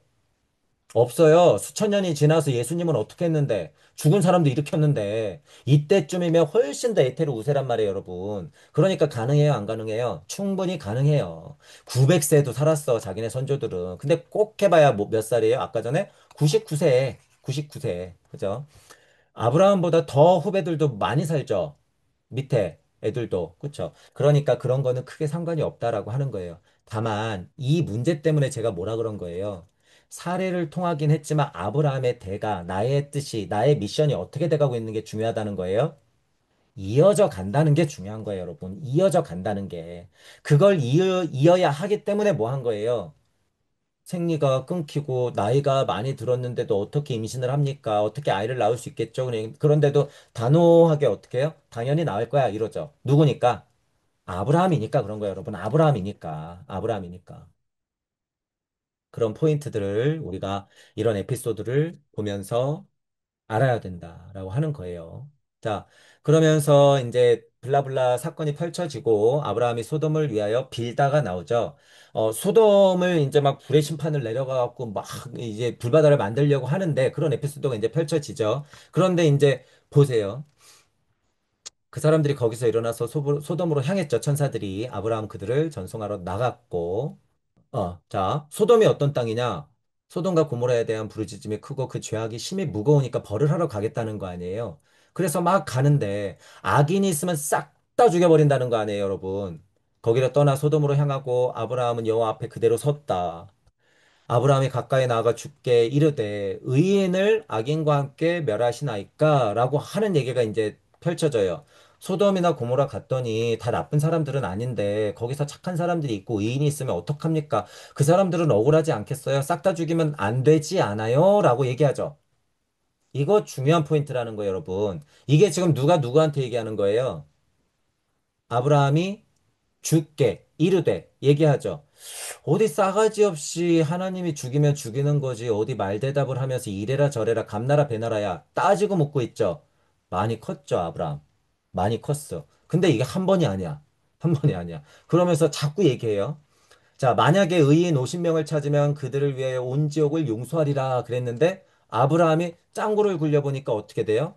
없어요. 수천 년이 지나서 예수님은 어떻게 했는데, 죽은 사람도 일으켰는데, 이때쯤이면 훨씬 더 에테르 우세란 말이에요, 여러분. 그러니까 가능해요, 안 가능해요? 충분히 가능해요. 900세도 살았어, 자기네 선조들은. 근데 꼭 해봐야 몇 살이에요? 아까 전에? 99세. 99세. 그죠? 아브라함보다 더 후배들도 많이 살죠. 밑에 애들도. 그쵸? 그러니까 그런 거는 크게 상관이 없다라고 하는 거예요. 다만 이 문제 때문에 제가 뭐라 그런 거예요. 사례를 통하긴 했지만 아브라함의 대가, 나의 뜻이, 나의 미션이 어떻게 돼가고 있는 게 중요하다는 거예요. 이어져 간다는 게 중요한 거예요, 여러분. 이어져 간다는 게. 그걸 이어야 하기 때문에 뭐 한 거예요. 생리가 끊기고 나이가 많이 들었는데도 어떻게 임신을 합니까? 어떻게 아이를 낳을 수 있겠죠? 그런데도 단호하게 어떻게 해요? 당연히 낳을 거야 이러죠. 누구니까? 아브라함이니까 그런 거예요, 여러분. 아브라함이니까. 아브라함이니까. 그런 포인트들을 우리가 이런 에피소드를 보면서 알아야 된다라고 하는 거예요. 자, 그러면서 이제 블라블라 사건이 펼쳐지고 아브라함이 소돔을 위하여 빌다가 나오죠. 소돔을 이제 막 불의 심판을 내려가갖고 막 이제 불바다를 만들려고 하는데 그런 에피소드가 이제 펼쳐지죠. 그런데 이제 보세요. 그 사람들이 거기서 일어나서 소돔으로 향했죠. 천사들이 아브라함 그들을 전송하러 나갔고 자, 소돔이 어떤 땅이냐? 소돔과 고모라에 대한 부르짖음이 크고 그 죄악이 심히 무거우니까 벌을 하러 가겠다는 거 아니에요? 그래서 막 가는데 악인이 있으면 싹 다 죽여버린다는 거 아니에요, 여러분? 거기를 떠나 소돔으로 향하고 아브라함은 여호와 앞에 그대로 섰다. 아브라함이 가까이 나아가 주께 이르되 의인을 악인과 함께 멸하시나이까? 라고 하는 얘기가 이제 펼쳐져요. 소돔이나 고모라 갔더니 다 나쁜 사람들은 아닌데 거기서 착한 사람들이 있고 의인이 있으면 어떡합니까? 그 사람들은 억울하지 않겠어요? 싹 다 죽이면 안 되지 않아요? 라고 얘기하죠. 이거 중요한 포인트라는 거예요, 여러분. 이게 지금 누가 누구한테 얘기하는 거예요? 아브라함이 주께 이르되 얘기하죠. 어디 싸가지 없이 하나님이 죽이면 죽이는 거지. 어디 말대답을 하면서 이래라 저래라 감나라 배나라야 따지고 묻고 있죠. 많이 컸죠, 아브라함. 많이 컸어. 근데 이게 한 번이 아니야. 한 번이 아니야. 그러면서 자꾸 얘기해요. 자, 만약에 의인 50명을 찾으면 그들을 위해 온 지옥을 용서하리라 그랬는데 아브라함이 짱구를 굴려보니까 어떻게 돼요?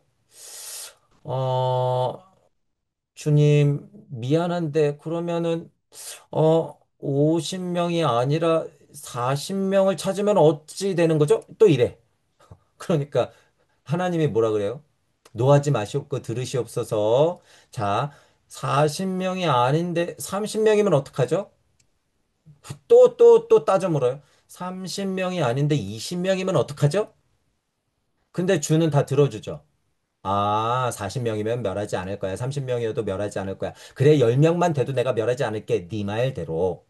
어, 주님, 미안한데 그러면은 50명이 아니라 40명을 찾으면 어찌 되는 거죠? 또 이래. 그러니까 하나님이 뭐라 그래요? 노하지 마시옵고 들으시옵소서. 자, 40명이 아닌데 30명이면 어떡하죠? 또 따져 물어요. 30명이 아닌데 20명이면 어떡하죠? 근데 주는 다 들어주죠. 아, 40명이면 멸하지 않을 거야. 30명이어도 멸하지 않을 거야. 그래, 10명만 돼도 내가 멸하지 않을게. 네 말대로.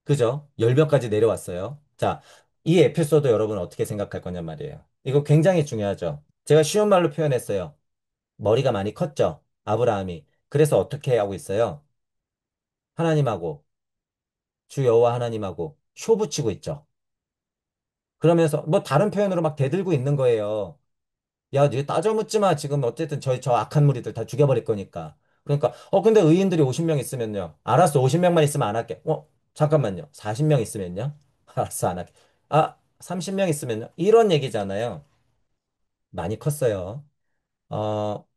그죠? 10명까지 내려왔어요. 자, 이 에피소드 여러분 어떻게 생각할 거냐 말이에요. 이거 굉장히 중요하죠. 제가 쉬운 말로 표현했어요. 머리가 많이 컸죠? 아브라함이. 그래서 어떻게 하고 있어요? 하나님하고, 주 여호와 하나님하고 쇼 붙이고 있죠. 그러면서 뭐 다른 표현으로 막 대들고 있는 거예요. 야, 니 따져 묻지 마. 지금 어쨌든 저 악한 무리들 다 죽여버릴 거니까. 그러니까, 근데 의인들이 50명 있으면요. 알았어, 50명만 있으면 안 할게. 잠깐만요. 40명 있으면요. 알았어, 안 할게. 아, 30명 있으면요. 이런 얘기잖아요. 많이 컸어요. 어,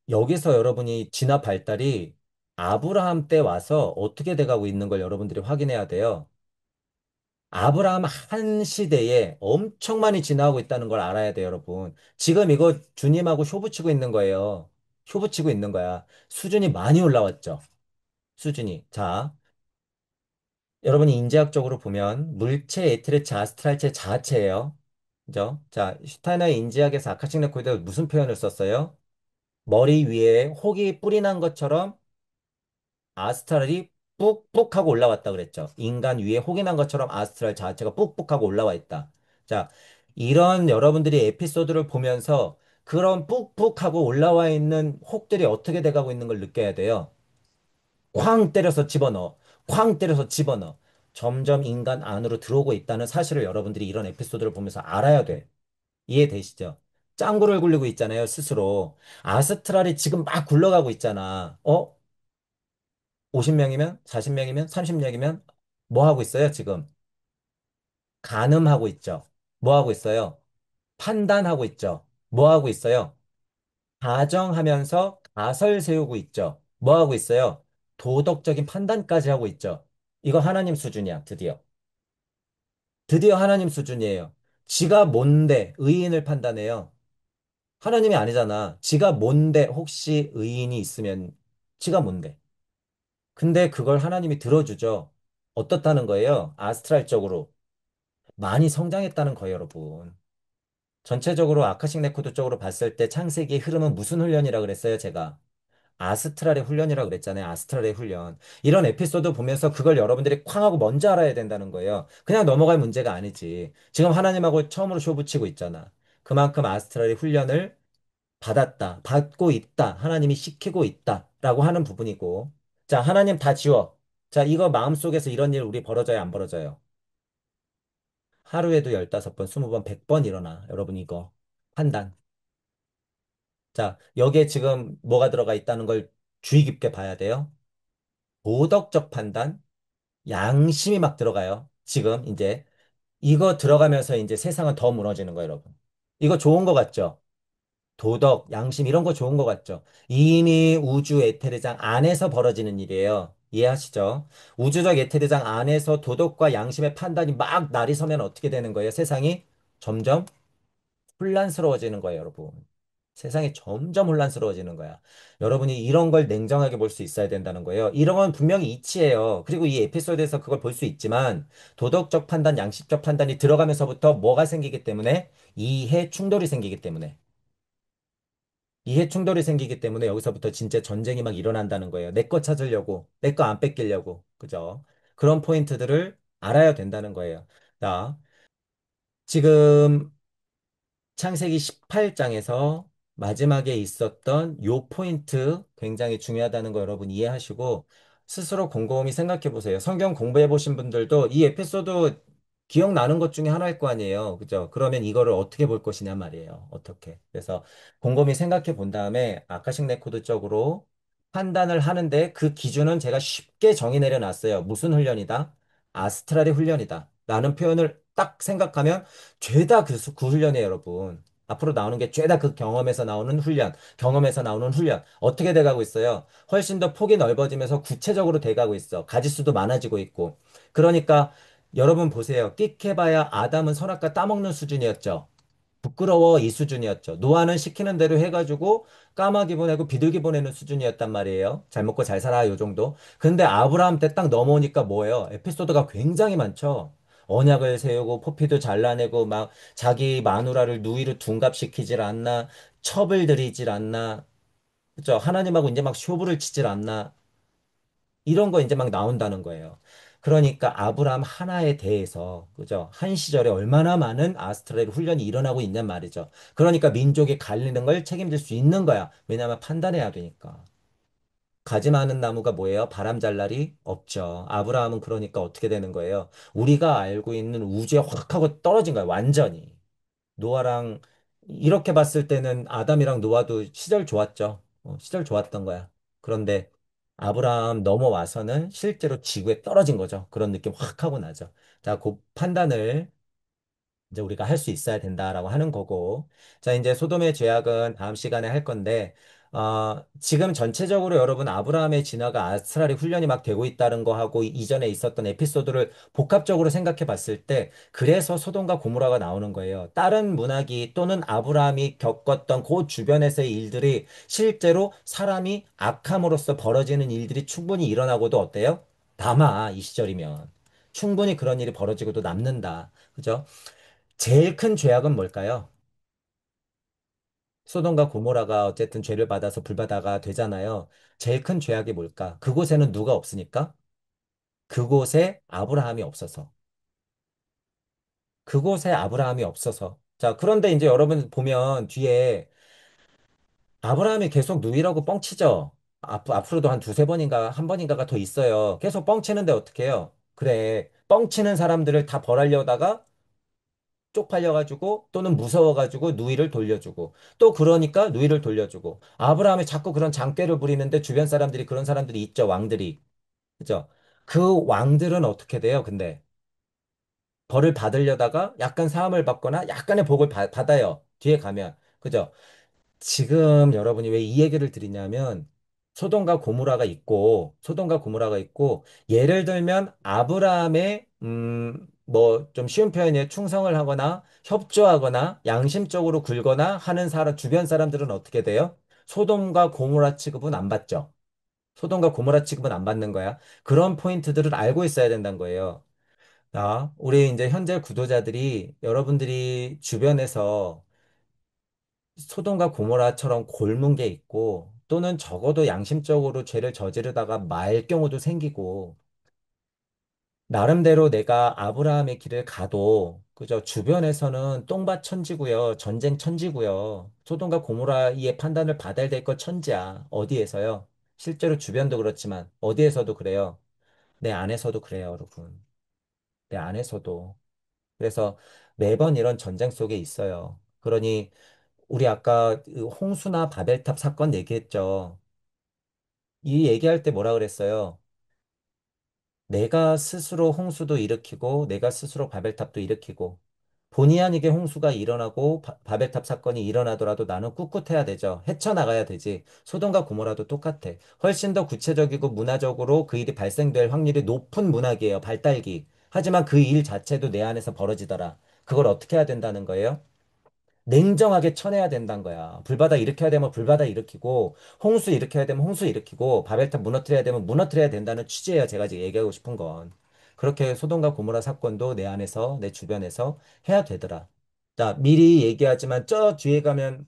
여기서 여러분이 진화 발달이 아브라함 때 와서 어떻게 돼가고 있는 걸 여러분들이 확인해야 돼요. 아브라함 한 시대에 엄청 많이 지나고 있다는 걸 알아야 돼요, 여러분. 지금 이거 주님하고 쇼 붙이고 있는 거예요. 쇼 붙이고 있는 거야. 수준이 많이 올라왔죠. 수준이. 자, 여러분이 인지학적으로 보면 물체, 에테르체, 아스트랄체, 자아체예요. 그죠? 자, 슈타이너의 인지학에서 아카식 레코드에 무슨 표현을 썼어요? 머리 위에 혹이 뿌리 난 것처럼 아스트랄이 뿍뿍 하고 올라왔다 그랬죠. 인간 위에 혹이 난 것처럼 아스트랄 자체가 뿍뿍 하고 올라와 있다. 자, 이런 여러분들이 에피소드를 보면서 그런 뿍뿍 하고 올라와 있는 혹들이 어떻게 돼가고 있는 걸 느껴야 돼요. 쾅 때려서 집어넣어. 쾅 때려서 집어넣어. 점점 인간 안으로 들어오고 있다는 사실을 여러분들이 이런 에피소드를 보면서 알아야 돼. 이해되시죠? 짱구를 굴리고 있잖아요, 스스로. 아스트랄이 지금 막 굴러가고 있잖아. 50명이면, 40명이면, 30명이면 뭐 하고 있어요, 지금? 가늠하고 있죠. 뭐 하고 있어요? 판단하고 있죠. 뭐 하고 있어요? 가정하면서 가설 세우고 있죠. 뭐 하고 있어요? 도덕적인 판단까지 하고 있죠. 이거 하나님 수준이야, 드디어. 드디어 하나님 수준이에요. 지가 뭔데 의인을 판단해요. 하나님이 아니잖아. 지가 뭔데 혹시 의인이 있으면 지가 뭔데? 근데 그걸 하나님이 들어주죠. 어떻다는 거예요? 아스트랄적으로. 많이 성장했다는 거예요, 여러분. 전체적으로 아카식 레코드 쪽으로 봤을 때 창세기의 흐름은 무슨 훈련이라 그랬어요, 제가? 아스트랄의 훈련이라 그랬잖아요. 아스트랄의 훈련. 이런 에피소드 보면서 그걸 여러분들이 쾅 하고 먼저 알아야 된다는 거예요. 그냥 넘어갈 문제가 아니지. 지금 하나님하고 처음으로 쇼 붙이고 있잖아. 그만큼 아스트랄의 훈련을 받았다, 받고 있다, 하나님이 시키고 있다, 라고 하는 부분이고. 자, 하나님 다 지워. 자, 이거 마음속에서 이런 일 우리 벌어져요, 안 벌어져요? 하루에도 15번, 20번, 100번 일어나. 여러분 이거 판단. 자, 여기에 지금 뭐가 들어가 있다는 걸 주의 깊게 봐야 돼요. 도덕적 판단, 양심이 막 들어가요. 지금 이제 이거 들어가면서 이제 세상은 더 무너지는 거예요, 여러분. 이거 좋은 거 같죠? 도덕, 양심 이런 거 좋은 거 같죠? 이미 우주 에테르장 안에서 벌어지는 일이에요. 이해하시죠? 우주적 에테르장 안에서 도덕과 양심의 판단이 막 날이 서면 어떻게 되는 거예요? 세상이 점점 혼란스러워지는 거예요, 여러분. 세상이 점점 혼란스러워지는 거야. 여러분이 이런 걸 냉정하게 볼 수 있어야 된다는 거예요. 이런 건 분명히 이치예요. 그리고 이 에피소드에서 그걸 볼 수 있지만 도덕적 판단, 양식적 판단이 들어가면서부터 뭐가 생기기 때문에 이해 충돌이 생기기 때문에 이해 충돌이 생기기 때문에 여기서부터 진짜 전쟁이 막 일어난다는 거예요. 내 거 찾으려고, 내 거 안 뺏기려고. 그죠? 그런 포인트들을 알아야 된다는 거예요. 자, 지금 창세기 18장에서 마지막에 있었던 요 포인트 굉장히 중요하다는 거 여러분 이해하시고 스스로 곰곰이 생각해 보세요. 성경 공부해 보신 분들도 이 에피소드 기억나는 것 중에 하나일 거 아니에요. 그죠? 그러면 이거를 어떻게 볼 것이냐 말이에요. 어떻게. 그래서 곰곰이 생각해 본 다음에 아카식 레코드 쪽으로 판단을 하는데 그 기준은 제가 쉽게 정의 내려놨어요. 무슨 훈련이다? 아스트랄의 훈련이다. 라는 표현을 딱 생각하면 죄다 그 훈련이에요, 여러분. 앞으로 나오는 게 죄다 그 경험에서 나오는 훈련, 경험에서 나오는 훈련. 어떻게 돼가고 있어요? 훨씬 더 폭이 넓어지면서 구체적으로 돼가고 있어. 가지수도 많아지고 있고. 그러니까 여러분 보세요. 끽해봐야 아담은 선악과 따먹는 수준이었죠. 부끄러워 이 수준이었죠. 노아는 시키는 대로 해가지고 까마귀 보내고 비둘기 보내는 수준이었단 말이에요. 잘 먹고 잘 살아 요 정도. 근데 아브라함 때 딱 넘어오니까 뭐예요? 에피소드가 굉장히 많죠. 언약을 세우고 포피도 잘라내고 막 자기 마누라를 누이로 둔갑시키질 않나, 첩을 들이질 않나, 그죠? 하나님하고 이제 막 쇼부를 치질 않나. 이런 거 이제 막 나온다는 거예요. 그러니까 아브라함 하나에 대해서, 그죠? 한 시절에 얼마나 많은 아스트랄 훈련이 일어나고 있냔 말이죠. 그러니까 민족이 갈리는 걸 책임질 수 있는 거야. 왜냐하면 판단해야 되니까. 가지 많은 나무가 뭐예요? 바람 잘 날이 없죠. 아브라함은 그러니까 어떻게 되는 거예요? 우리가 알고 있는 우주에 확 하고 떨어진 거예요. 완전히. 노아랑 이렇게 봤을 때는 아담이랑 노아도 시절 좋았죠. 시절 좋았던 거야. 그런데 아브라함 넘어와서는 실제로 지구에 떨어진 거죠. 그런 느낌 확 하고 나죠. 자, 그 판단을 이제 우리가 할 수 있어야 된다라고 하는 거고. 자, 이제 소돔의 죄악은 다음 시간에 할 건데, 지금 전체적으로 여러분 아브라함의 진화가 아스트랄의 훈련이 막 되고 있다는 거 하고 이전에 있었던 에피소드를 복합적으로 생각해 봤을 때, 그래서 소돔과 고모라가 나오는 거예요. 다른 문화기 또는 아브라함이 겪었던 그 주변에서의 일들이 실제로 사람이 악함으로써 벌어지는 일들이 충분히 일어나고도 어때요? 남아, 이 시절이면. 충분히 그런 일이 벌어지고도 남는다. 그죠? 제일 큰 죄악은 뭘까요? 소돔과 고모라가 어쨌든 죄를 받아서 불바다가 되잖아요. 제일 큰 죄악이 뭘까? 그곳에는 누가 없으니까? 그곳에 아브라함이 없어서. 그곳에 아브라함이 없어서. 자, 그런데 이제 여러분 보면 뒤에 아브라함이 계속 누이라고 뻥치죠? 앞으로도 한 두세 번인가, 한 번인가가 더 있어요. 계속 뻥치는데 어떻게 해요? 그래. 뻥치는 사람들을 다 벌하려다가 쪽팔려가지고 또는 무서워가지고 누이를 돌려주고 또 그러니까 누이를 돌려주고 아브라함이 자꾸 그런 장꾀를 부리는데 주변 사람들이 그런 사람들이 있죠. 왕들이. 그죠? 그 왕들은 어떻게 돼요? 근데 벌을 받으려다가 약간 사함을 받거나 약간의 복을 받아요. 뒤에 가면. 그죠? 지금 여러분이 왜 이 얘기를 드리냐면 소돔과 고모라가 있고 예를 들면 아브라함의 뭐 좀 쉬운 표현이에요. 충성을 하거나 협조하거나 양심적으로 굴거나 하는 사람 주변 사람들은 어떻게 돼요? 소돔과 고모라 취급은 안 받죠. 소돔과 고모라 취급은 안 받는 거야. 그런 포인트들을 알고 있어야 된다는 거예요. 자, 우리 이제 현재 구도자들이 여러분들이 주변에서 소돔과 고모라처럼 골문 게 있고 또는 적어도 양심적으로 죄를 저지르다가 말 경우도 생기고 나름대로 내가 아브라함의 길을 가도 그저 주변에서는 똥밭 천지고요. 전쟁 천지고요. 소돔과 고모라의 판단을 받아야 될 것 천지야. 어디에서요? 실제로 주변도 그렇지만 어디에서도 그래요. 내 안에서도 그래요, 여러분. 내 안에서도. 그래서 매번 이런 전쟁 속에 있어요. 그러니 우리 아까 그 홍수나 바벨탑 사건 얘기했죠. 이 얘기할 때 뭐라 그랬어요? 내가 스스로 홍수도 일으키고 내가 스스로 바벨탑도 일으키고 본의 아니게 홍수가 일어나고 바벨탑 사건이 일어나더라도 나는 꿋꿋해야 되죠. 헤쳐나가야 되지. 소돔과 고모라도 똑같아. 훨씬 더 구체적이고 문화적으로 그 일이 발생될 확률이 높은 문학이에요. 발달기. 하지만 그 일 자체도 내 안에서 벌어지더라. 그걸 어떻게 해야 된다는 거예요? 냉정하게 쳐내야 된다는 거야. 불바다 일으켜야 되면 불바다 일으키고, 홍수 일으켜야 되면 홍수 일으키고, 바벨탑 무너뜨려야 되면 무너뜨려야 된다는 취지예요. 제가 지금 얘기하고 싶은 건. 그렇게 소돔과 고모라 사건도 내 안에서, 내 주변에서 해야 되더라. 자, 미리 얘기하지만 저 뒤에 가면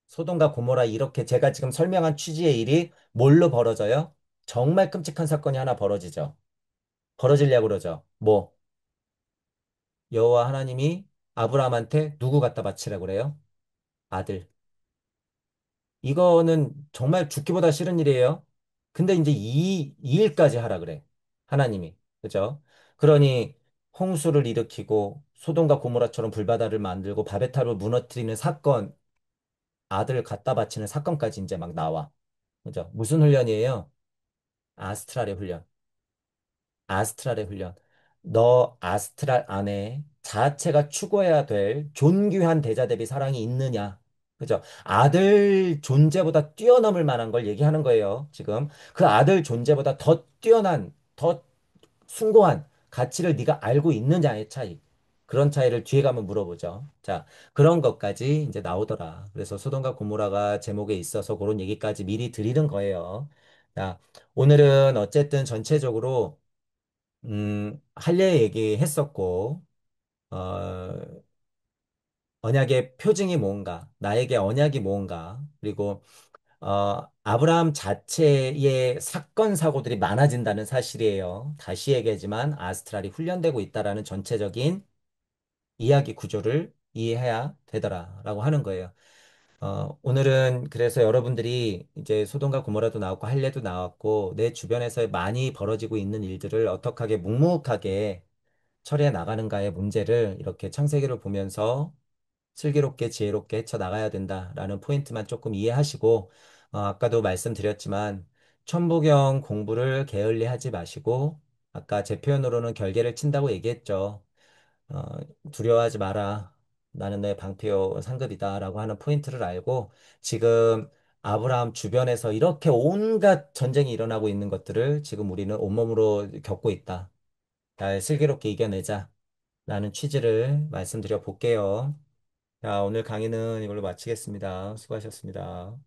소돔과 고모라 이렇게 제가 지금 설명한 취지의 일이 뭘로 벌어져요? 정말 끔찍한 사건이 하나 벌어지죠. 벌어지려고 그러죠. 뭐, 여호와 하나님이 아브라함한테 누구 갖다 바치라고 그래요? 아들. 이거는 정말 죽기보다 싫은 일이에요. 근데 이제 이 일까지 하라 그래. 하나님이. 그죠? 그러니 홍수를 일으키고 소돔과 고모라처럼 불바다를 만들고 바베탑을 무너뜨리는 사건, 아들을 갖다 바치는 사건까지 이제 막 나와. 그죠? 무슨 훈련이에요? 아스트랄의 훈련. 아스트랄의 훈련. 너 아스트랄 안에 자체가 추구해야 될 존귀한 대자 대비 사랑이 있느냐? 그죠? 아들 존재보다 뛰어넘을 만한 걸 얘기하는 거예요, 지금. 그 아들 존재보다 더 뛰어난, 더 숭고한 가치를 네가 알고 있느냐의 차이. 그런 차이를 뒤에 가면 물어보죠. 자, 그런 것까지 이제 나오더라. 그래서 소돔과 고모라가 제목에 있어서 그런 얘기까지 미리 드리는 거예요. 자, 오늘은 어쨌든 전체적으로 할례 얘기했었고, 어, 언약의 표징이 뭔가, 나에게 언약이 뭔가, 그리고 아브라함 자체의 사건, 사고들이 많아진다는 사실이에요. 다시 얘기하지만 아스트랄이 훈련되고 있다라는 전체적인 이야기 구조를 이해해야 되더라라고 하는 거예요. 오늘은 그래서 여러분들이 이제 소돔과 고모라도 나왔고 할례도 나왔고 내 주변에서 많이 벌어지고 있는 일들을 어떻게 묵묵하게 처리해 나가는가의 문제를 이렇게 창세기를 보면서 슬기롭게 지혜롭게 헤쳐나가야 된다라는 포인트만 조금 이해하시고 아까도 말씀드렸지만 천부경 공부를 게을리 하지 마시고 아까 제 표현으로는 결계를 친다고 얘기했죠. 어, 두려워하지 마라. 나는 내 방패요 상급이다라고 하는 포인트를 알고 지금 아브라함 주변에서 이렇게 온갖 전쟁이 일어나고 있는 것들을 지금 우리는 온몸으로 겪고 있다. 잘 슬기롭게 이겨내자. 라는 취지를 말씀드려 볼게요. 자, 오늘 강의는 이걸로 마치겠습니다. 수고하셨습니다.